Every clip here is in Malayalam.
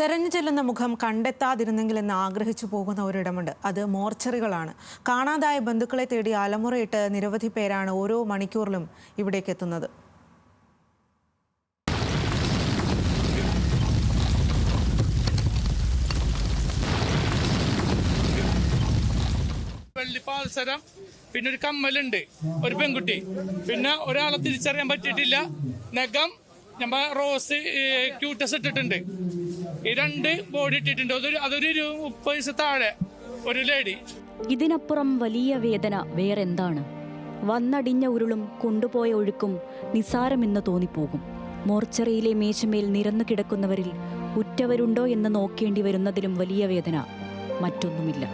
തെരഞ്ഞു ചെല്ലുന്ന മുഖം കണ്ടെത്താതിരുന്നെങ്കിലെന്ന് ആഗ്രഹിച്ചു പോകുന്ന ഒരിടമുണ്ട്. അത് മോർച്ചറികളാണ്. കാണാതായ ബന്ധുക്കളെ തേടി അലമുറയിട്ട് നിരവധി പേരാണ് ഓരോ മണിക്കൂറിലും ഇവിടേക്ക് എത്തുന്നത്. വെള്ളിപ്പാൽസരം, പിന്നെ ഒരു കമ്മലുണ്ട്, ഒരു പെൺകുട്ടി, പിന്നെ ഒരാളെ തിരിച്ചറിയാൻ പറ്റിയിട്ടില്ല. നഖം നമ്മൾ റോസ് ക്യൂട്ടസ് ഇട്ടിട്ടുണ്ട്. ഈ 2 ബോഡി ഇട്ടിട്ടുണ്ട്. അതൊരു 30 വയസ്സ് താഴെ ഒരു ലേഡി. ഇതിനപ്പുറം വലിയ വേദന വേറെന്താണ്? വന്നടിഞ്ഞ ഉരുളും കൊണ്ടുപോയ ഒഴുക്കും നിസാരമെന്ന് തോന്നിപ്പോകും. മോർച്ചറിയിലെ മേശമേൽ നിരന്നു കിടക്കുന്നവരിൽ ഉറ്റവരുണ്ടോ എന്ന് നോക്കേണ്ടി വരുന്നതിലും വലിയ വേദന മറ്റൊന്നുമില്ല.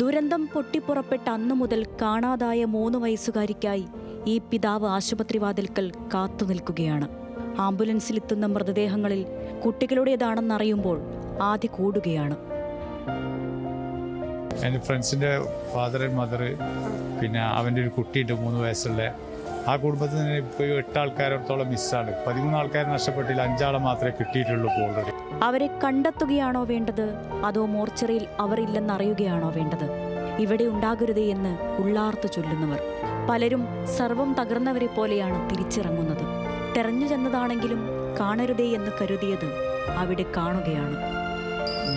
ദുരന്തം പൊട്ടിപ്പുറപ്പെട്ട അന്നു മുതൽ കാണാതായ 3 വയസ്സുകാരിക്കായി ഈ പിതാവ് ആശുപത്രി വാതിൽക്കൽ കാത്തുനിൽക്കുകയാണ്. ആംബുലൻസിലെത്തുന്ന മൃതദേഹങ്ങളിൽ കുട്ടികളുടേതാണെന്നറിയുമ്പോൾ ആദ്യ കൂടുകയാണ്. എൻ്റെ ഫ്രണ്ട്സിൻ്റെ ഫാദർ ആൻഡ് മദർ, പിന്നെ അവൻ്റെ ഒരു കുട്ടിയുണ്ട് 3 വയസ്സുള്ള. ആ കുടുംബത്തിൽ നിന്ന് ഇപ്പോൾ 8 ആൾക്കാരോടത്തോളം മിസ്സാണ്. 13 ആൾക്കാരെ നഷ്ടപ്പെട്ടില്ല, 5 ആളെ മാത്രമേ കിട്ടിയിട്ടുള്ളൂ ഓൾറെഡി. അവരെ കണ്ടെത്തുകയാണോ വേണ്ടത്, അതോ മോർച്ചറിയിൽ അവർ ഇല്ലെന്നറിയുകയാണോ വേണ്ടത്? ഇവിടെ ഉണ്ടാകരുതേ എന്ന് ഉള്ളാർത്ത് ചൊല്ലുന്നവർ. പലരും സർവം തകർന്നവരെ പോലെയാണ് തിരിച്ചിറങ്ങുന്നത്. തെരഞ്ഞു ചെന്നതാണെങ്കിലും കാണരുതേ എന്ന് കരുതിയത് അവിടെ കാണുകയാണ്.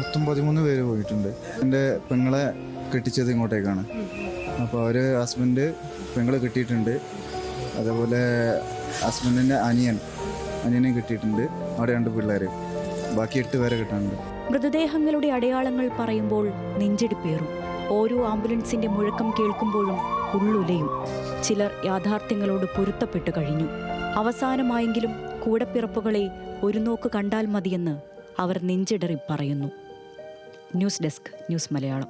മൊത്തം 13 പേര് പോയിട്ടുണ്ട്. എൻ്റെ പെങ്ങളെ കെട്ടിച്ചത് ഇങ്ങോട്ടേക്കാണ്. അപ്പോൾ അവർ ഹസ്ബൻഡ് പെങ്ങളെ കിട്ടിയിട്ടുണ്ട്. അതേപോലെ ഹസ്ബൻഡിൻ്റെ അനിയനെ കിട്ടിയിട്ടുണ്ട്. അവിടെ 2 പിള്ളേർ, ബാക്കി 8 പേരെ കിട്ടാനുണ്ട്. മൃതദേഹങ്ങളുടെ അടയാളങ്ങൾ പറയുമ്പോൾ നെഞ്ചിടിപ്പേറും. ഓരോ ആംബുലൻസിന്റെ മുഴക്കം കേൾക്കുമ്പോഴും ഉള്ളുലയും. ചിലർ യാഥാർത്ഥ്യങ്ങളോട് പൊരുത്തപ്പെട്ടു കഴിഞ്ഞു. അവസാനമായെങ്കിലും കൂടപ്പിറപ്പുകളെ ഒരു നോക്ക് കണ്ടാൽ മതിയെന്ന് അവർ നെഞ്ചിടറി പറയുന്നു. News desk, news Malayalam.